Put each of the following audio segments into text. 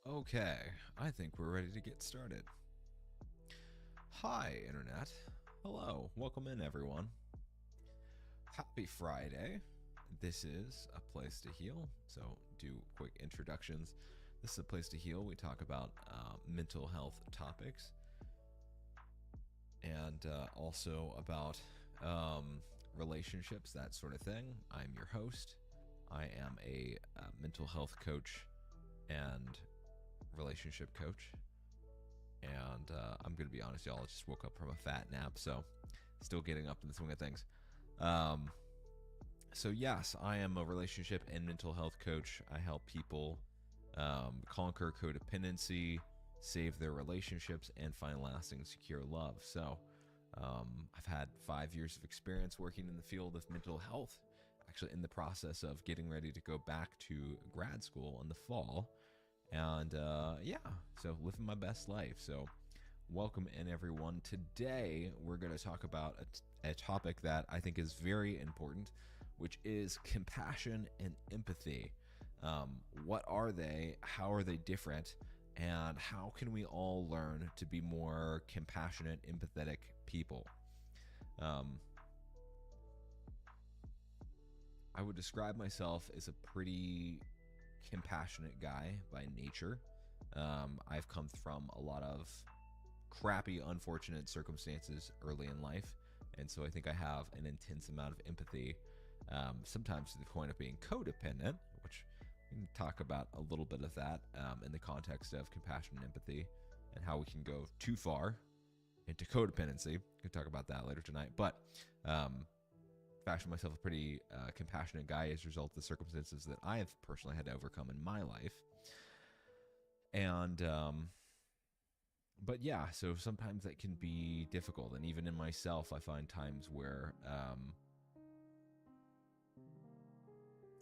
Okay, I think we're ready to get started. Hi, Internet. Hello, welcome in, everyone. Happy Friday. This is a place to heal, so do quick introductions. This is a place to heal. We talk about mental health topics and also about relationships, that sort of thing. I'm your host. I am a mental health coach and relationship coach. And I'm going to be honest, y'all, I just woke up from a fat nap, so still getting up in the swing of things. So yes, I am a relationship and mental health coach. I help people conquer codependency, save their relationships, and find lasting, secure love. So I've had 5 years of experience working in the field of mental health, actually in the process of getting ready to go back to grad school in the fall. And yeah, so living my best life. So welcome in, everyone. Today we're going to talk about a topic that I think is very important, which is compassion and empathy. What are they? How are they different? And how can we all learn to be more compassionate, empathetic people? I would describe myself as a pretty compassionate guy by nature. I've come from a lot of crappy, unfortunate circumstances early in life, and so I think I have an intense amount of empathy, sometimes to the point of being codependent, which we can talk about a little bit of that in the context of compassion and empathy and how we can go too far into codependency. We can talk about that later tonight, but fashion myself a pretty compassionate guy as a result of the circumstances that I have personally had to overcome in my life. And but yeah, so sometimes that can be difficult, and even in myself I find times where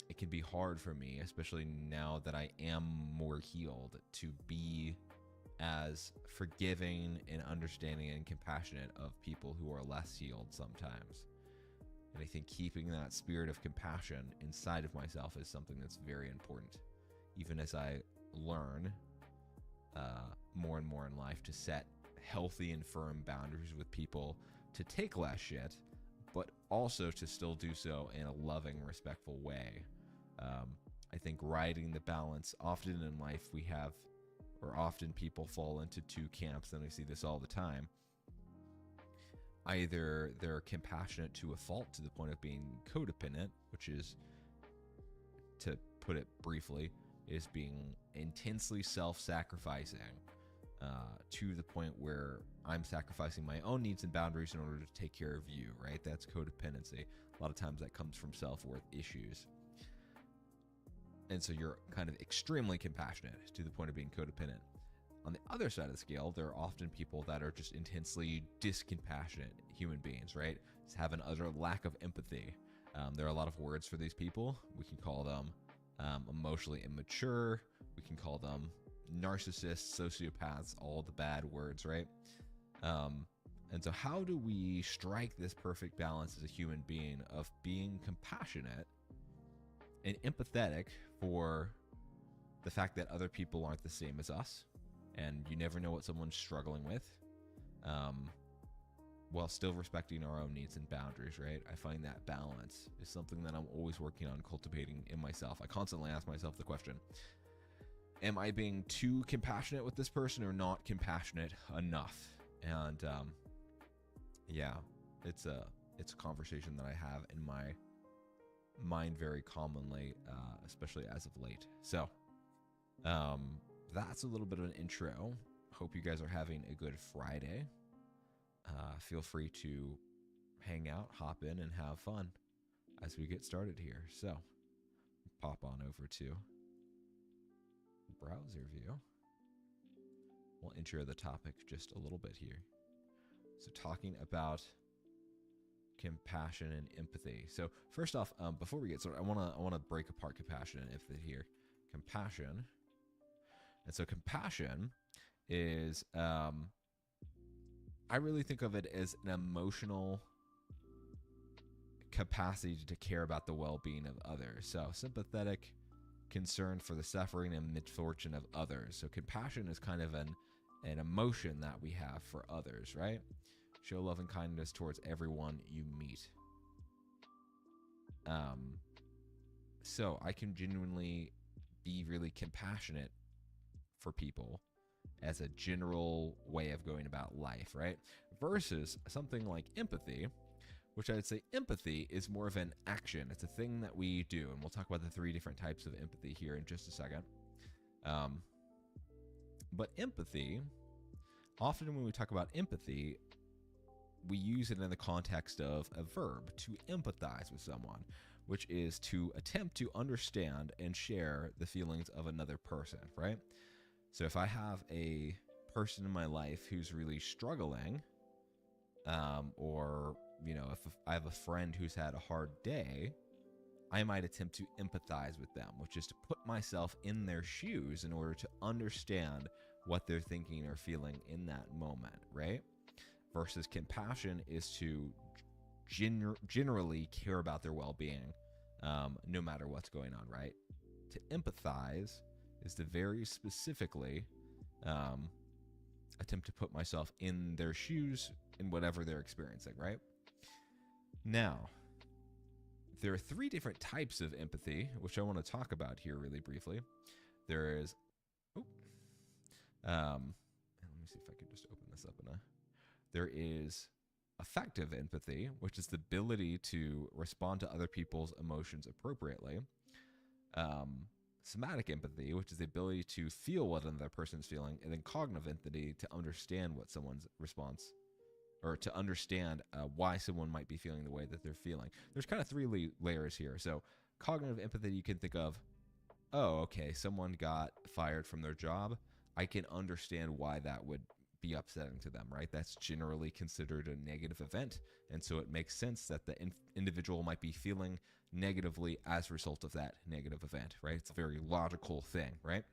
it can be hard for me, especially now that I am more healed, to be as forgiving and understanding and compassionate of people who are less healed sometimes. And I think keeping that spirit of compassion inside of myself is something that's very important, even as I learn more and more in life to set healthy and firm boundaries with people, to take less shit, but also to still do so in a loving, respectful way. I think riding the balance, often in life we have, or often people fall into two camps, and I see this all the time. Either they're compassionate to a fault to the point of being codependent, which is, to put it briefly, is being intensely self-sacrificing to the point where I'm sacrificing my own needs and boundaries in order to take care of you, right? That's codependency. A lot of times that comes from self-worth issues. And so you're kind of extremely compassionate to the point of being codependent. On the other side of the scale, there are often people that are just intensely discompassionate human beings, right? Just have an utter lack of empathy. There are a lot of words for these people. We can call them emotionally immature. We can call them narcissists, sociopaths, all the bad words, right? And so how do we strike this perfect balance as a human being of being compassionate and empathetic for the fact that other people aren't the same as us, and you never know what someone's struggling with, while still respecting our own needs and boundaries, right? I find that balance is something that I'm always working on cultivating in myself. I constantly ask myself the question, am I being too compassionate with this person or not compassionate enough? And yeah, it's a conversation that I have in my mind very commonly, especially as of late. So that's a little bit of an intro. Hope you guys are having a good Friday. Feel free to hang out, hop in, and have fun as we get started here. So pop on over to browser view. We'll intro the topic just a little bit here. So talking about compassion and empathy. So first off, before we get started, I want to break apart compassion and empathy here. Compassion. And so compassion is, I really think of it as an emotional capacity to care about the well-being of others. So sympathetic concern for the suffering and misfortune of others. So compassion is kind of an emotion that we have for others, right? Show love and kindness towards everyone you meet. So I can genuinely be really compassionate for people as a general way of going about life, right? Versus something like empathy, which I would say empathy is more of an action. It's a thing that we do. And we'll talk about the 3 different types of empathy here in just a second. But empathy, often when we talk about empathy, we use it in the context of a verb, to empathize with someone, which is to attempt to understand and share the feelings of another person, right? So if I have a person in my life who's really struggling, or, you know, if I have a friend who's had a hard day, I might attempt to empathize with them, which is to put myself in their shoes in order to understand what they're thinking or feeling in that moment, right? Versus compassion is to generally care about their well-being, no matter what's going on, right? To empathize is to very specifically attempt to put myself in their shoes in whatever they're experiencing, right? Now, there are 3 different types of empathy, which I want to talk about here really briefly. There is, let me see if I can just open this up there is affective empathy, which is the ability to respond to other people's emotions appropriately. Somatic empathy, which is the ability to feel what another person's feeling, and then cognitive empathy, to understand what someone's response, or to understand why someone might be feeling the way that they're feeling. There's kind of 3 layers here. So cognitive empathy, you can think of, oh, okay, someone got fired from their job. I can understand why that would be upsetting to them, right? That's generally considered a negative event. And so it makes sense that the individual might be feeling negatively as a result of that negative event, right? It's a very logical thing, right?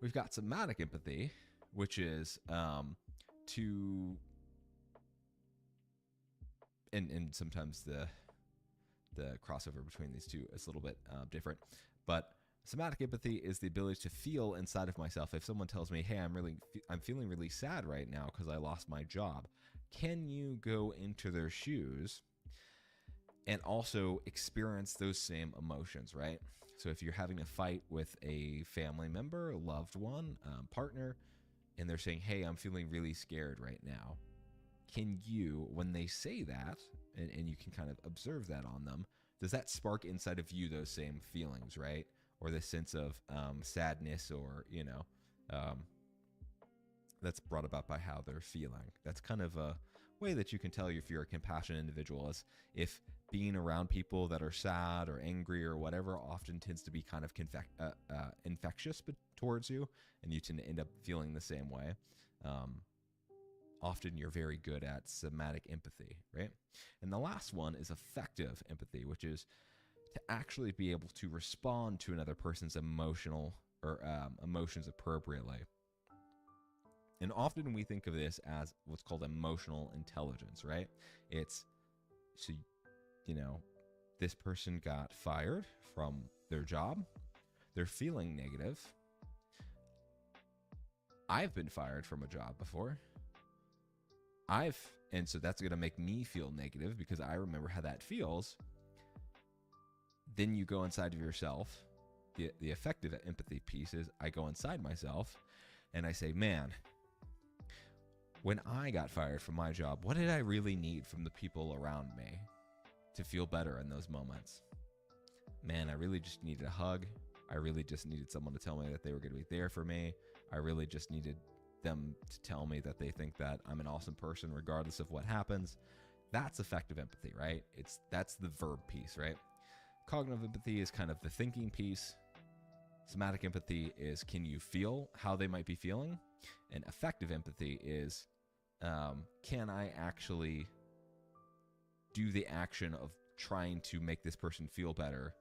We've got somatic empathy, which is to, and sometimes the crossover between these two is a little bit different, but somatic empathy is the ability to feel inside of myself. If someone tells me, hey, I'm feeling really sad right now because I lost my job, can you go into their shoes and also experience those same emotions, right? So if you're having a fight with a family member, a loved one, partner, and they're saying, hey, I'm feeling really scared right now, can you, when they say that, and you can kind of observe that on them, does that spark inside of you those same feelings, right? Or this sense of sadness, or, you know, that's brought about by how they're feeling. That's kind of a way that you can tell if you're a compassionate individual, is if being around people that are sad or angry or whatever often tends to be kind of infectious towards you, and you tend to end up feeling the same way. Often you're very good at somatic empathy, right? And the last one is affective empathy, which is to actually be able to respond to another person's emotions appropriately. And often we think of this as what's called emotional intelligence, right? It's, so, you know, this person got fired from their job. They're feeling negative. I've been fired from a job before. And so that's going to make me feel negative because I remember how that feels. Then you go inside of yourself. The effective empathy piece is I go inside myself and I say, man, when I got fired from my job, what did I really need from the people around me to feel better in those moments? Man, I really just needed a hug. I really just needed someone to tell me that they were going to be there for me. I really just needed them to tell me that they think that I'm an awesome person regardless of what happens. That's effective empathy, right? That's the verb piece, right? Cognitive empathy is kind of the thinking piece. Somatic empathy is, can you feel how they might be feeling? And effective empathy is, can I actually do the action of trying to make this person feel better,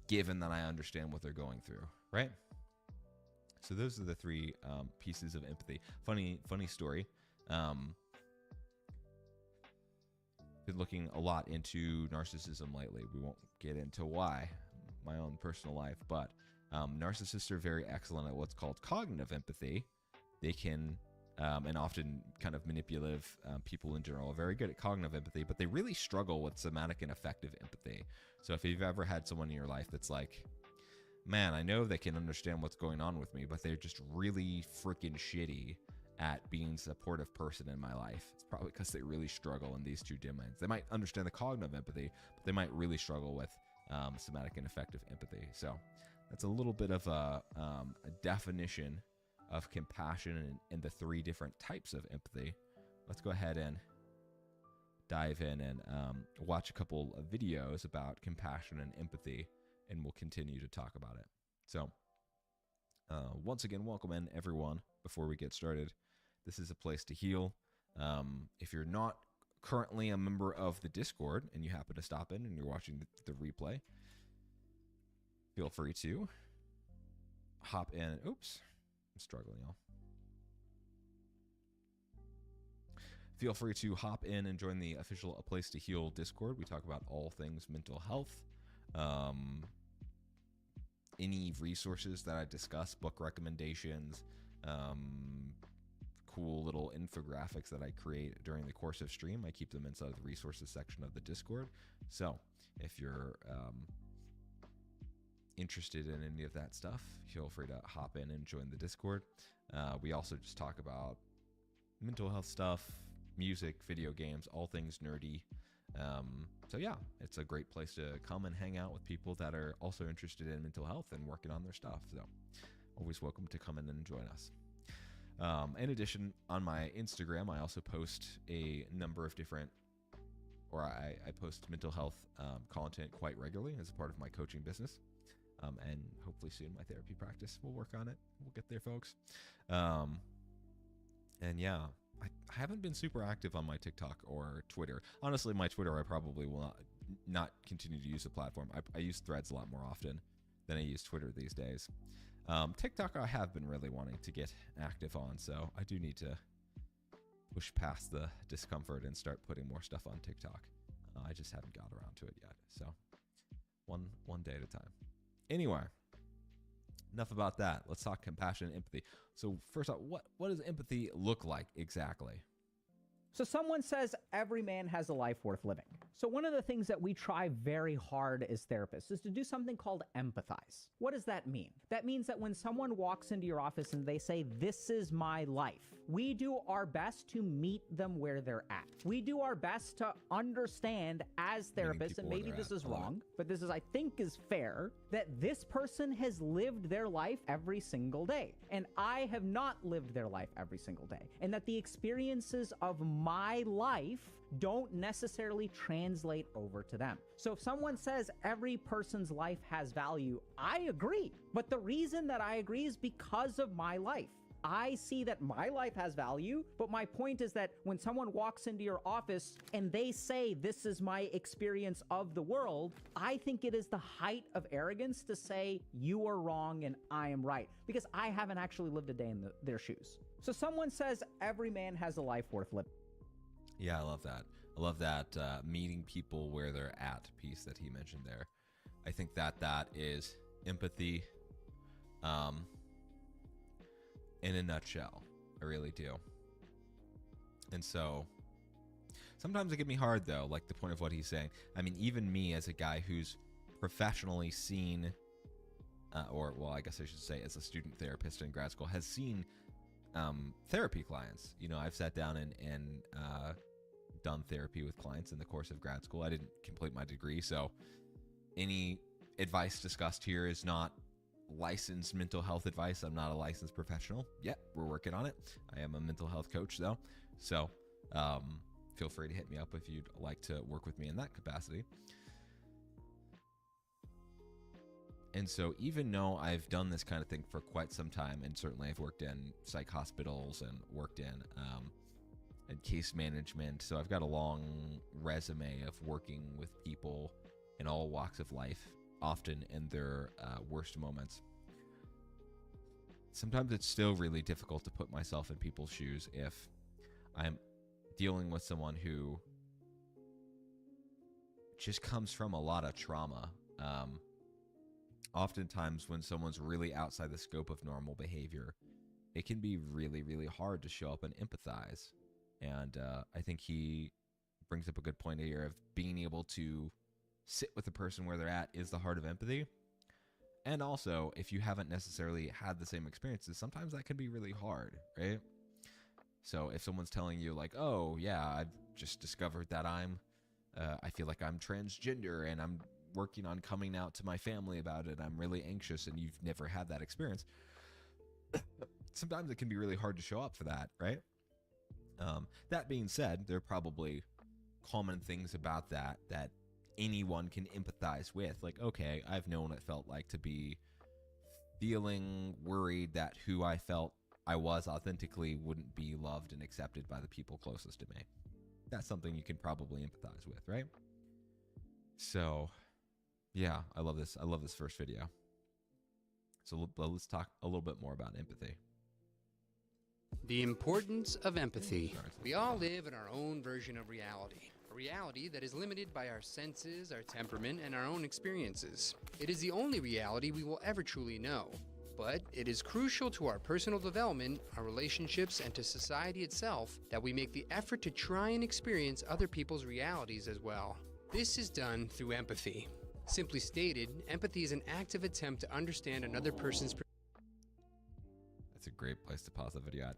given that I understand what they're going through, right? So those are the 3 pieces of empathy. Funny story. Been looking a lot into narcissism lately. We won't get into why, my own personal life, but narcissists are very excellent at what's called cognitive empathy. They can, and often kind of manipulative people in general are very good at cognitive empathy, but they really struggle with somatic and affective empathy. So if you've ever had someone in your life that's like, man, I know they can understand what's going on with me, but they're just really freaking shitty at being a supportive person in my life. It's probably because they really struggle in these two domains. They might understand the cognitive empathy, but they might really struggle with somatic and affective empathy. So that's a little bit of a definition of compassion and the three different types of empathy. Let's go ahead and dive in and watch a couple of videos about compassion and empathy, and we'll continue to talk about it. So once again, welcome in everyone. Before we get started, this is a place to heal. If you're not currently a member of the Discord and you happen to stop in and you're watching the replay, feel free to hop in. Oops, I'm struggling, y'all. Feel free to hop in and join the official A Place to Heal Discord. We talk about all things mental health. Any resources that I discuss, book recommendations, cool little infographics that I create during the course of stream, I keep them inside of the resources section of the Discord. So if you're interested in any of that stuff, feel free to hop in and join the Discord. We also just talk about mental health stuff, music, video games, all things nerdy. So yeah, it's a great place to come and hang out with people that are also interested in mental health and working on their stuff. So always welcome to come in and join us. In addition, on my Instagram, I also post a number of different, or I post mental health content quite regularly as a part of my coaching business. And hopefully soon my therapy practice. We'll work on it. We'll get there, folks. And yeah, I haven't been super active on my TikTok or Twitter. Honestly, my Twitter, I probably will not continue to use the platform. I use Threads a lot more often than I use Twitter these days. TikTok, I have been really wanting to get active on, so I do need to push past the discomfort and start putting more stuff on TikTok. I just haven't got around to it yet. So one day at a time. Anyway, enough about that. Let's talk compassion and empathy. So first off, what does empathy look like exactly? So someone says every man has a life worth living. So one of the things that we try very hard as therapists is to do something called empathize. What does that mean? That means that when someone walks into your office and they say, "This is my life," we do our best to meet them where they're at. We do our best to understand as therapists, and maybe this is wrong, but this is, I think, is fair, that this person has lived their life every single day. And I have not lived their life every single day. And that the experiences of my life don't necessarily translate over to them. So if someone says every person's life has value, I agree. But the reason that I agree is because of my life. I see that my life has value, but my point is that when someone walks into your office and they say, "This is my experience of the world," I think it is the height of arrogance to say, "You are wrong and I am right," because I haven't actually lived a day in their shoes. So someone says every man has a life worth living. Yeah, I love that. I love that meeting people where they're at piece that he mentioned there. I think that is empathy in a nutshell. I really do. And so sometimes it can be hard, though, like the point of what he's saying. I mean, even me as a guy who's professionally seen, or well, I guess I should say as a student therapist in grad school, has seen therapy clients. You know, I've sat down and done therapy with clients in the course of grad school. I didn't complete my degree, so any advice discussed here is not licensed mental health advice. I'm not a licensed professional yet. We're working on it. I am a mental health coach, though, so feel free to hit me up if you'd like to work with me in that capacity. And so even though I've done this kind of thing for quite some time, and certainly I've worked in psych hospitals and worked in case management, so I've got a long resume of working with people in all walks of life, often in their worst moments. Sometimes it's still really difficult to put myself in people's shoes if I'm dealing with someone who just comes from a lot of trauma. oftentimes when someone's really outside the scope of normal behavior, it can be really, really hard to show up and empathize. And I think he brings up a good point here of being able to sit with the person where they're at is the heart of empathy. And also, if you haven't necessarily had the same experiences, sometimes that can be really hard, right? So if someone's telling you like, oh yeah, I've just discovered that I feel like I'm transgender and I'm working on coming out to my family about it, I'm really anxious, and you've never had that experience, sometimes it can be really hard to show up for that, right? That being said, there are probably common things about that anyone can empathize with. Like, okay, I've known what it felt like to be feeling worried that who I felt I was authentically wouldn't be loved and accepted by the people closest to me. That's something you can probably empathize with, right? So, yeah, I love this. I love this first video. So let's talk a little bit more about empathy. The importance of empathy. We all live in our own version of reality. A reality that is limited by our senses, our temperament, and our own experiences. It is the only reality we will ever truly know. But it is crucial to our personal development, our relationships, and to society itself that we make the effort to try and experience other people's realities as well. This is done through empathy. Simply stated, empathy is an active attempt to understand another person's perspective. That's a great place to pause the video at.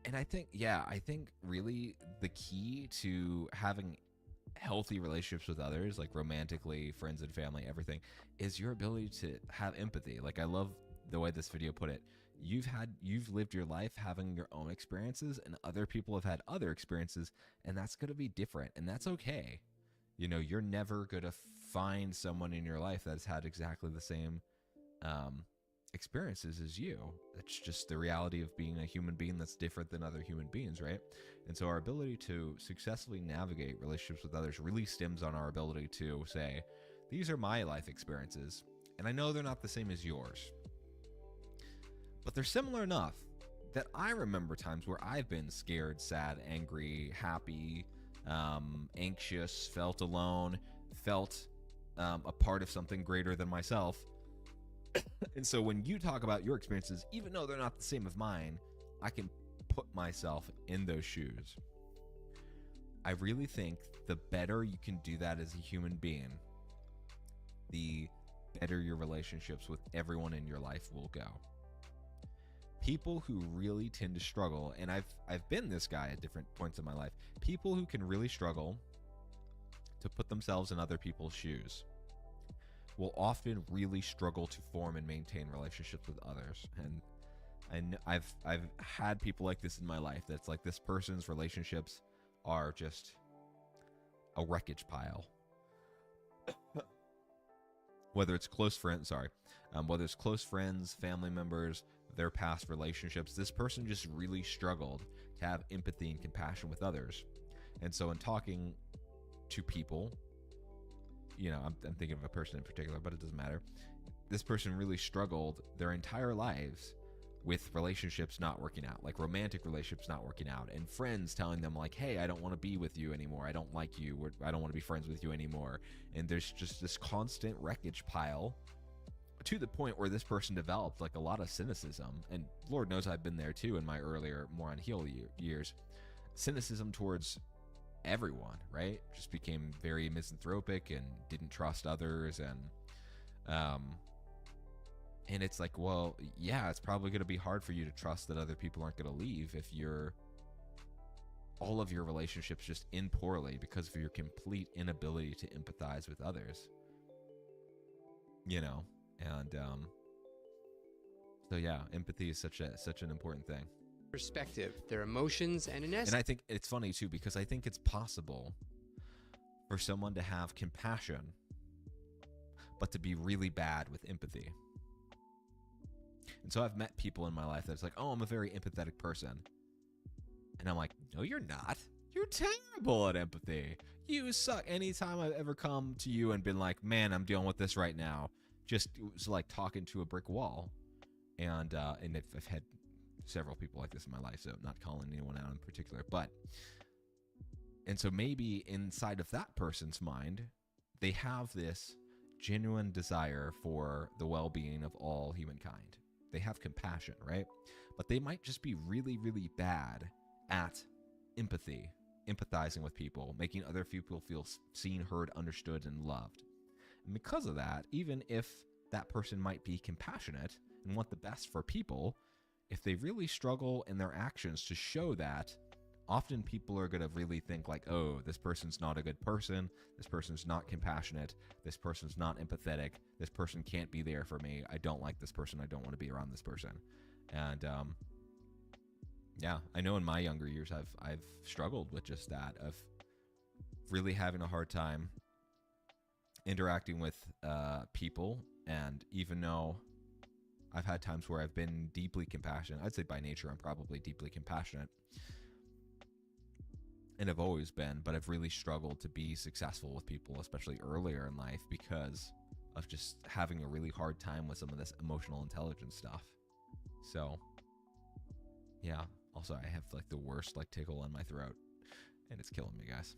And I think really the key to having healthy relationships with others, like romantically, friends and family, everything, is your ability to have empathy. Like, I love the way this video put it. You've lived your life having your own experiences, and other people have had other experiences, and that's going to be different, and that's okay. You know, you're never going to find someone in your life that's had exactly the same experiences as you. It's just the reality of being a human being that's different than other human beings, right? And so our ability to successfully navigate relationships with others really stems on our ability to say, these are my life experiences, and I know they're not the same as yours, but they're similar enough that I remember times where I've been scared, sad, angry, happy, anxious, felt alone, felt a part of something greater than myself. And so when you talk about your experiences, even though they're not the same as mine, I can put myself in those shoes. I really think the better you can do that as a human being, the better your relationships with everyone in your life will go. People who really tend to struggle, and I've been this guy at different points in my life, people who can really struggle to put themselves in other people's shoes will often really struggle to form and maintain relationships with others. And I've had people like this in my life. That's like, this person's relationships are just a wreckage pile. Whether it's close friends, whether it's close friends, family members, their past relationships, this person just really struggled to have empathy and compassion with others. And so in talking to people, you know, I'm thinking of a person in particular, but it doesn't matter. This person really struggled their entire lives with relationships not working out, like romantic relationships not working out, and friends telling them like, hey, I don't want to be with you anymore. I don't like you. I don't want to be friends with you anymore. And there's just this constant wreckage pile, to the point where this person developed like a lot of cynicism. And Lord knows I've been there too in my earlier, more unhealed years. Cynicism towards everyone, right? Just became very misanthropic and didn't trust others. And it's like, well, yeah, it's probably going to be hard for you to trust that other people aren't going to leave if all of your relationships just end poorly because of your complete inability to empathize with others. You know, and so yeah, empathy is such an important thing. Perspective, their emotions, and in essence. And I think it's funny too, because I think it's possible for someone to have compassion, but to be really bad with empathy. And so I've met people in my life that's like, oh, I'm a very empathetic person. And I'm like, no, you're not. You're terrible at empathy. You suck. Anytime I've ever come to you and been like, man, I'm dealing with this right now, just it was like talking to a brick wall. And I've had several people like this in my life, so I'm not calling anyone out in particular. And so maybe inside of that person's mind, they have this genuine desire for the well-being of all humankind. They have compassion, right? But they might just be really, really bad at empathy, empathizing with people, making other people feel seen, heard, understood, and loved. And because of that, even if that person might be compassionate and want the best for people, if they really struggle in their actions to show that, often people are going to really think like, oh, this person's not a good person, this person's not compassionate, this person's not empathetic, this person can't be there for me, I don't like this person, I don't want to be around this person. And yeah, I know in my younger years I've struggled with just that, of really having a hard time interacting with people. And even though I've had times where I've been deeply compassionate, I'd say by nature I'm probably deeply compassionate, and I've always been, but I've really struggled to be successful with people, especially earlier in life, because of just having a really hard time with some of this emotional intelligence stuff. So yeah, also I have like the worst like tickle in my throat, and it's killing me, guys.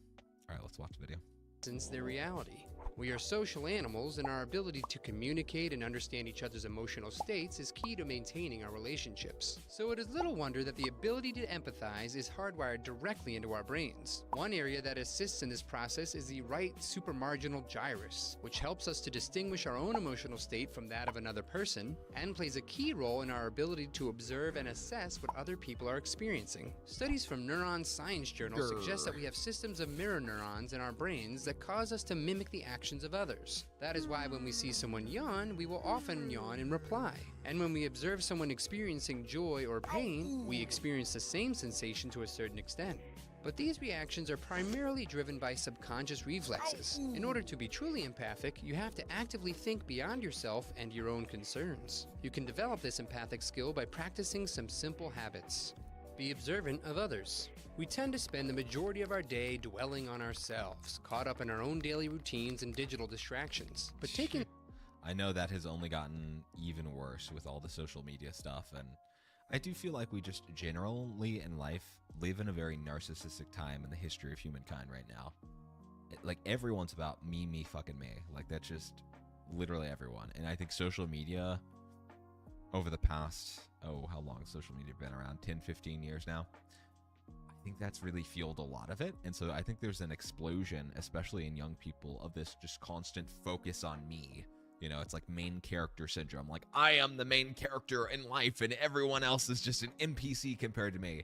All right, let's watch the video. Since their reality. We are social animals, and our ability to communicate and understand each other's emotional states is key to maintaining our relationships. So it is little wonder that the ability to empathize is hardwired directly into our brains. One area that assists in this process is the right supramarginal gyrus, which helps us to distinguish our own emotional state from that of another person, and plays a key role in our ability to observe and assess what other people are experiencing. Studies from Neuron Science Journal suggest that we have systems of mirror neurons in our brains that cause us to mimic the actions of others. That is why when we see someone yawn, we will often yawn in reply. And when we observe someone experiencing joy or pain, we experience the same sensation to a certain extent. But these reactions are primarily driven by subconscious reflexes. In order to be truly empathic, you have to actively think beyond yourself and your own concerns. You can develop this empathic skill by practicing some simple habits. Be observant of others. We tend to spend the majority of our day dwelling on ourselves, caught up in our own daily routines and digital distractions. But taking... I know that has only gotten even worse with all the social media stuff, and I do feel like we just generally in life live in a very narcissistic time in the history of humankind right now. Like, everyone's about me, me, fucking me. Like, that's just literally everyone. And I think social media over the past, how long has social media been around? 10, 15 years now? I think that's really fueled a lot of it. And so I think there's an explosion, especially in young people, of this just constant focus on me. You know, it's like main character syndrome. Like, I am the main character in life and everyone else is just an NPC compared to me.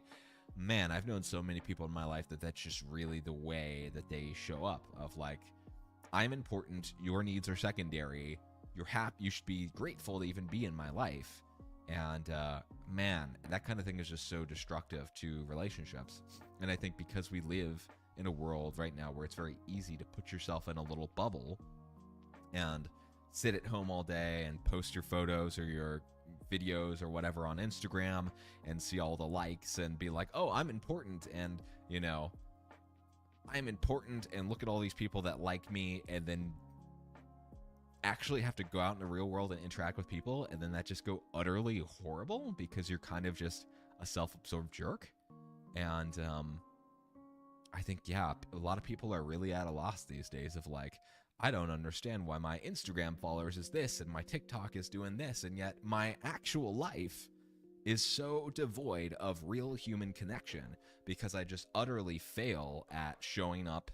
Man, I've known so many people in my life that that's just really the way that they show up, of like, I'm important, your needs are secondary, you're happy, you should be grateful to even be in my life. And man, that kind of thing is just so destructive to relationships. And I think because we live in a world right now where it's very easy to put yourself in a little bubble and sit at home all day and post your photos or your videos or whatever on Instagram and see all the likes and be like, oh, I'm important, and you know, I'm important, and look at all these people that like me, and then actually have to go out in the real world and interact with people, and then that just go utterly horrible because you're kind of just a self-absorbed jerk. And I think, yeah, a lot of people are really at a loss these days of like, I don't understand why my Instagram followers is this and my TikTok is doing this, and yet my actual life is so devoid of real human connection because I just utterly fail at showing up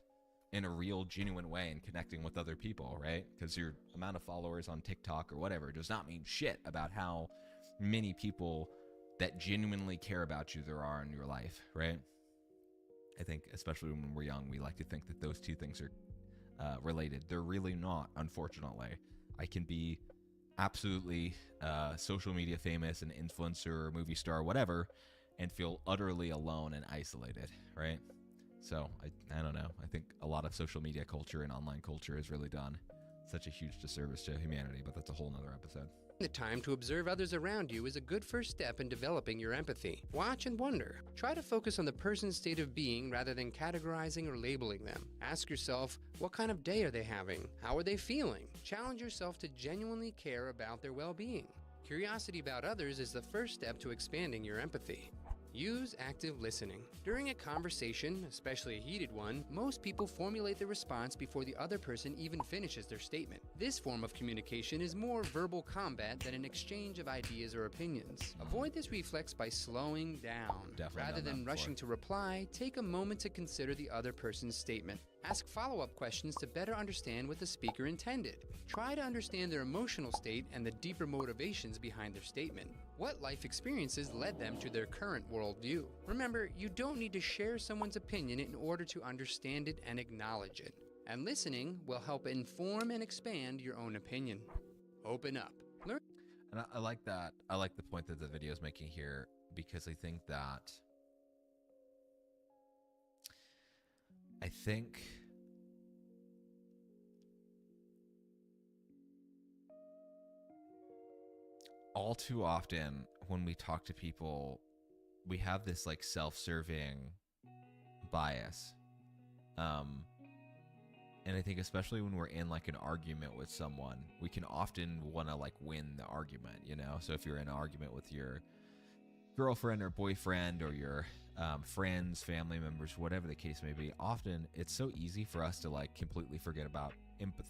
in a real, genuine way and connecting with other people, right? Because your amount of followers on TikTok or whatever does not mean shit about how many people that genuinely care about you there are in your life, right? I think, especially when we're young, we like to think that those two things are related. They're really not, unfortunately. I can be absolutely social media famous, an influencer, movie star, whatever, and feel utterly alone and isolated, right? So I don't know. I think a lot of social media culture and online culture has really done such a huge disservice to humanity, but that's a whole nother episode. The time to observe others around you is a good first step in developing your empathy. Watch and wonder. Try to focus on the person's state of being rather than categorizing or labeling them. Ask yourself, what kind of day are they having? How are they feeling? Challenge yourself to genuinely care about their well-being. Curiosity about others is the first step to expanding your empathy. Use active listening. During a conversation, especially a heated one, most people formulate their response before the other person even finishes their statement. This form of communication is more verbal combat than an exchange of ideas or opinions. Avoid this reflex by slowing down. Definitely Rather done that than rushing before. to reply, take a moment to consider the other person's statement. Ask follow-up questions to better understand what the speaker intended. Try to understand their emotional state and the deeper motivations behind their statement. What life experiences led them to their current worldview? Remember, you don't need to share someone's opinion in order to understand it and acknowledge it. And listening will help inform and expand your own opinion. Open up. Learn. And I like that. I like the point that the video is making here, because I think all too often when we talk to people, we have this like self-serving bias. And I think especially when we're in like an argument with someone, we can often want to like win the argument, you know? So if you're in an argument with your girlfriend or boyfriend or your friends, family members, whatever the case may be, often it's so easy for us to like completely forget about empathy.